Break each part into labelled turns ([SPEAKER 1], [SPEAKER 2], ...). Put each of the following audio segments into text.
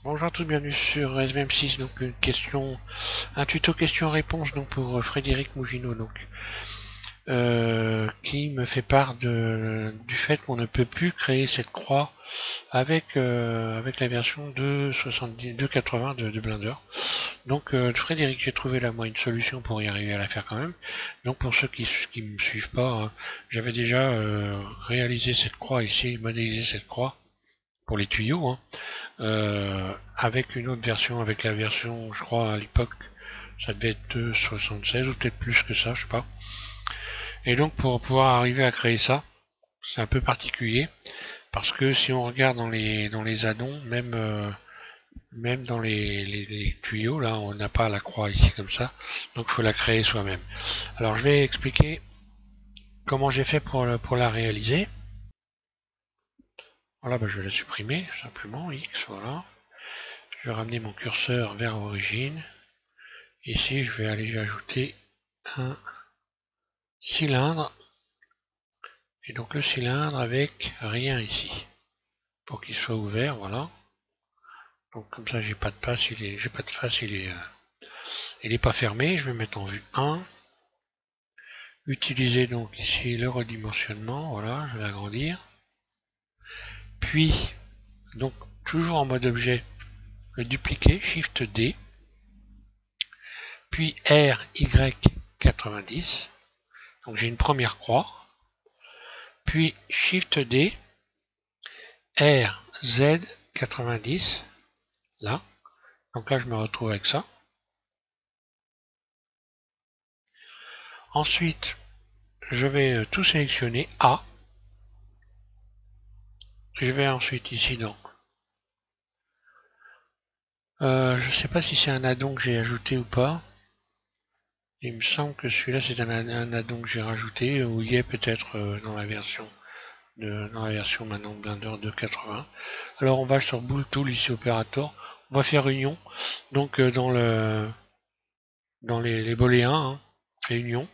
[SPEAKER 1] Bonjour à tous, bienvenue sur SVM6, donc un tuto question-réponse donc pour Frédéric Mougineau, qui me fait part du fait qu'on ne peut plus créer cette croix avec la version 2.80 de Blender. Donc Frédéric, j'ai trouvé là moi une solution pour y arriver à la faire quand même. Donc pour ceux qui me suivent pas, hein, j'avais déjà réalisé cette croix ici, modélisé cette croix pour les tuyaux, hein. Avec une autre version, avec la version, je crois à l'époque, ça devait être 2.76 ou peut-être plus que ça, je sais pas. Et donc pour pouvoir arriver à créer ça, c'est un peu particulier parce que si on regarde dans les addons, même dans les tuyaux, là, on n'a pas la croix ici comme ça, donc il faut la créer soi-même. Alors je vais expliquer comment j'ai fait pour la réaliser. Voilà, bah, je vais la supprimer simplement, X, voilà. Je vais ramener mon curseur vers l'origine. Ici, je vais aller ajouter un cylindre. Et donc le cylindre avec rien ici. Pour qu'il soit ouvert, voilà. Donc comme ça, j'ai pas de face, j'ai pas de face, il est pas fermé. Je vais mettre en vue 1. Utiliser donc ici le redimensionnement, voilà, je vais agrandir. Puis, donc toujours en mode objet, le dupliquer, Shift D. Puis RY90. Donc j'ai une première croix. Puis Shift D, RZ90, là. Donc là, je me retrouve avec ça. Ensuite, je vais tout sélectionner A. Je vais ensuite ici donc. Je ne sais pas si c'est un addon que j'ai ajouté ou pas. Il me semble que celui-là c'est un addon que j'ai rajouté ou il y est peut-être dans la version maintenant de Blender 2.80. Alors on va sur Bool Tool ici Operator. On va faire union. Donc dans les booléens, hein, on fait union.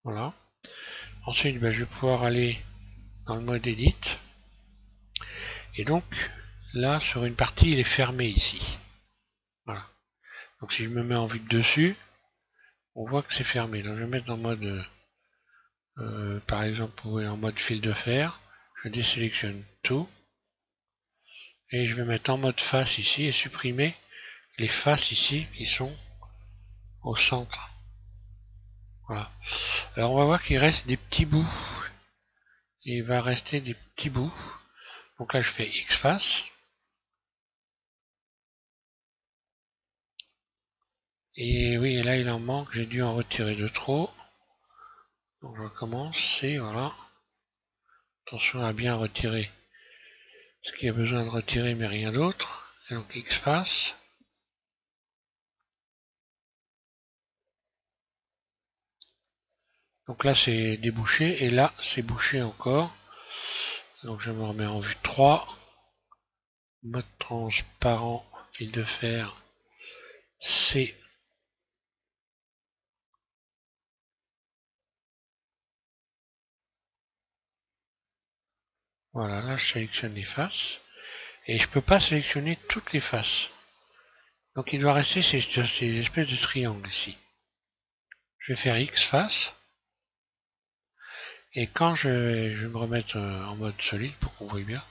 [SPEAKER 1] Voilà. Ensuite, je vais pouvoir aller dans le mode Edit. Et donc, là, sur une partie, il est fermé ici. Voilà. Donc si je me mets en vue de dessus, on voit que c'est fermé. Donc je vais mettre en mode, par exemple, en mode fil de fer. Je désélectionne tout. Et je vais mettre en mode face ici et supprimer les faces ici qui sont au centre. Voilà. Alors on va voir qu'il reste des petits bouts. Il va rester des petits bouts. Donc là je fais X face. Et oui, là il en manque, j'ai dû en retirer de trop. Donc je recommence, c'est voilà. Attention à bien retirer ce qu'il y a besoin de retirer mais rien d'autre. Et donc X face. Donc là c'est débouché et là c'est bouché encore. Donc je me remets en vue 3. Mode transparent, fil de fer, C. Voilà, là je sélectionne les faces. Et je ne peux pas sélectionner toutes les faces. Donc il doit rester ces espèces de triangles ici. Je vais faire X face. Et quand je vais me remettre en mode solide pour qu'on voit bien.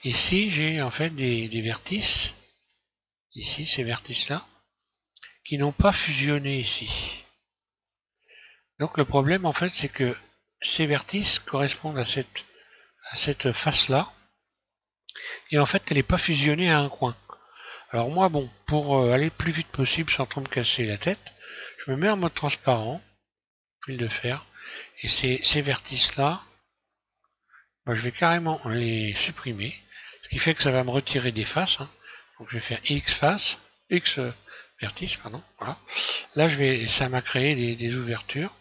[SPEAKER 1] Ici j'ai en fait des vertices. Ici ces vertices là. Qui n'ont pas fusionné ici. Donc le problème en fait c'est que ces vertices correspondent à cette face là. Et en fait elle n'est pas fusionnée à un coin. Alors moi bon, pour aller le plus vite possible sans trop me casser la tête, je me mets en mode transparent, fil de fer, et ces vertices là, je vais carrément les supprimer, ce qui fait que ça va me retirer des faces, hein. Donc je vais faire X face, X vertice, pardon, voilà. Là ça m'a créé des ouvertures.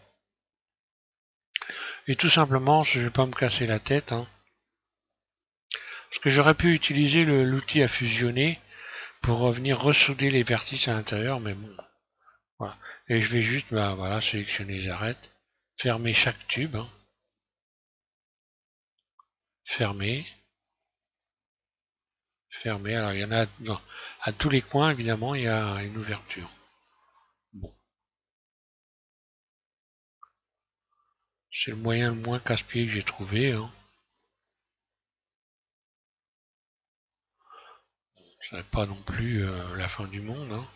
[SPEAKER 1] Et tout simplement, je ne vais pas me casser la tête, hein, parce que j'aurais pu utiliser l'outil à fusionner pour revenir ressouder les vertices à l'intérieur, mais bon, voilà. Et je vais juste, voilà, sélectionner les arêtes, fermer chaque tube, hein, fermer, fermé. Alors il y en a à tous les coins, évidemment, il y a une ouverture. Bon. C'est le moyen le moins casse-pied que j'ai trouvé, hein. Ce n'est pas non plus la fin du monde, hein.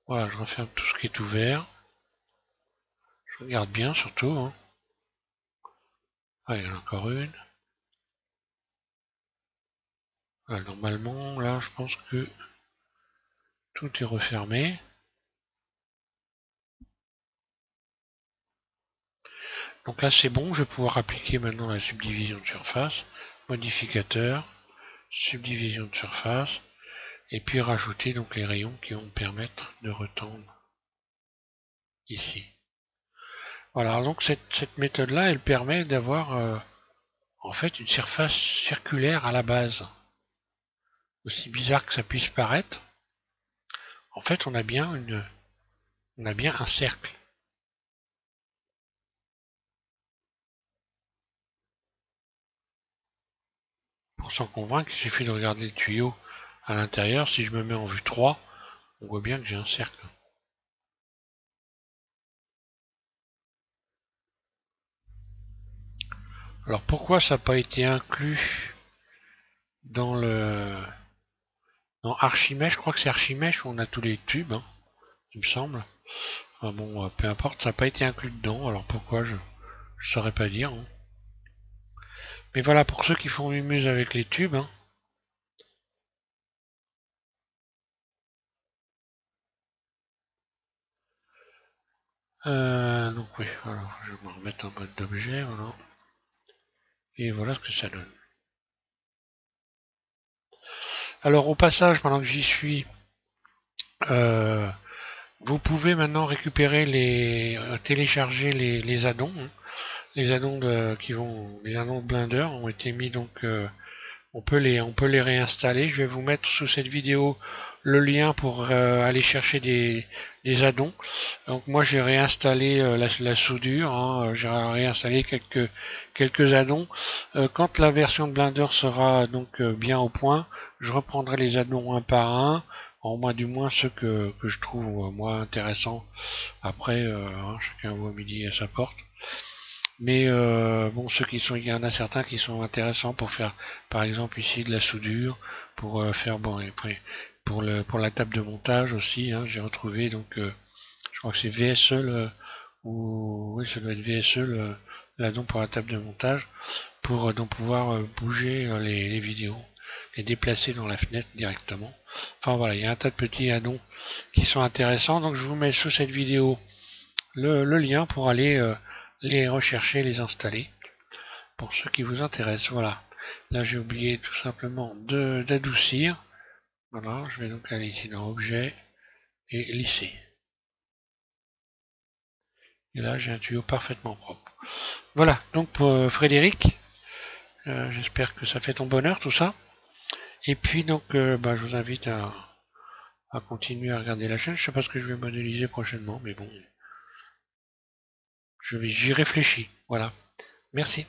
[SPEAKER 1] Voilà, je referme tout ce qui est ouvert. Je regarde bien surtout, hein. Ah, il y en a encore une. Voilà, normalement, là, je pense que tout est refermé. Donc là, c'est bon, je vais pouvoir appliquer maintenant la subdivision de surface, modificateur, subdivision de surface, et puis rajouter donc les rayons qui vont me permettre de retendre ici. Voilà, donc cette méthode-là, elle permet d'avoir en fait une surface circulaire à la base. Aussi bizarre que ça puisse paraître, en fait on a bien un cercle. Pour s'en convaincre, il suffit de regarder le tuyau à l'intérieur. Si je me mets en vue 3, on voit bien que j'ai un cercle. Alors pourquoi ça n'a pas été inclus dans Archimèche? Je crois que c'est Archimèche où on a tous les tubes, hein, il me semble. Enfin bon, peu importe, ça n'a pas été inclus dedans. Alors pourquoi, je ne saurais pas dire, hein. Mais voilà, pour ceux qui font mumuse avec les tubes, hein. Donc oui, alors je vais me remettre en mode d'objet, voilà. Et voilà ce que ça donne. Alors au passage, pendant que j'y suis, euh, vous pouvez maintenant récupérer télécharger les addons, hein. Les addons les addons de Blender ont été mis, donc on peut les réinstaller. Je vais vous mettre sous cette vidéo le lien pour aller chercher des addons. Donc moi j'ai réinstallé la soudure, hein, j'ai réinstallé quelques addons. Quand la version de Blender sera donc bien au point, je reprendrai les addons un par un, en moins du moins ceux que je trouve moi intéressants. Après, hein, chacun voit midi à sa porte. Mais bon, il y en a certains qui sont intéressants pour faire, par exemple ici de la soudure, pour faire bon, et après pour la table de montage aussi, hein, j'ai retrouvé donc je crois que c'est VSE ou oui, ça doit être VSE l'addon pour la table de montage pour donc pouvoir bouger les vidéos, les déplacer dans la fenêtre directement. Enfin voilà, il y a un tas de petits addons qui sont intéressants, donc je vous mets sous cette vidéo le lien pour aller les rechercher, les installer, pour ceux qui vous intéressent. Voilà. Là, j'ai oublié tout simplement d'adoucir. Voilà, je vais donc aller ici dans Objet et lisser. Et là, j'ai un tuyau parfaitement propre. Voilà, donc pour Frédéric, j'espère que ça fait ton bonheur tout ça. Et puis donc, je vous invite à continuer à regarder la chaîne. Je sais pas ce que je vais modéliser prochainement, mais bon, j'y réfléchis. Voilà. Merci.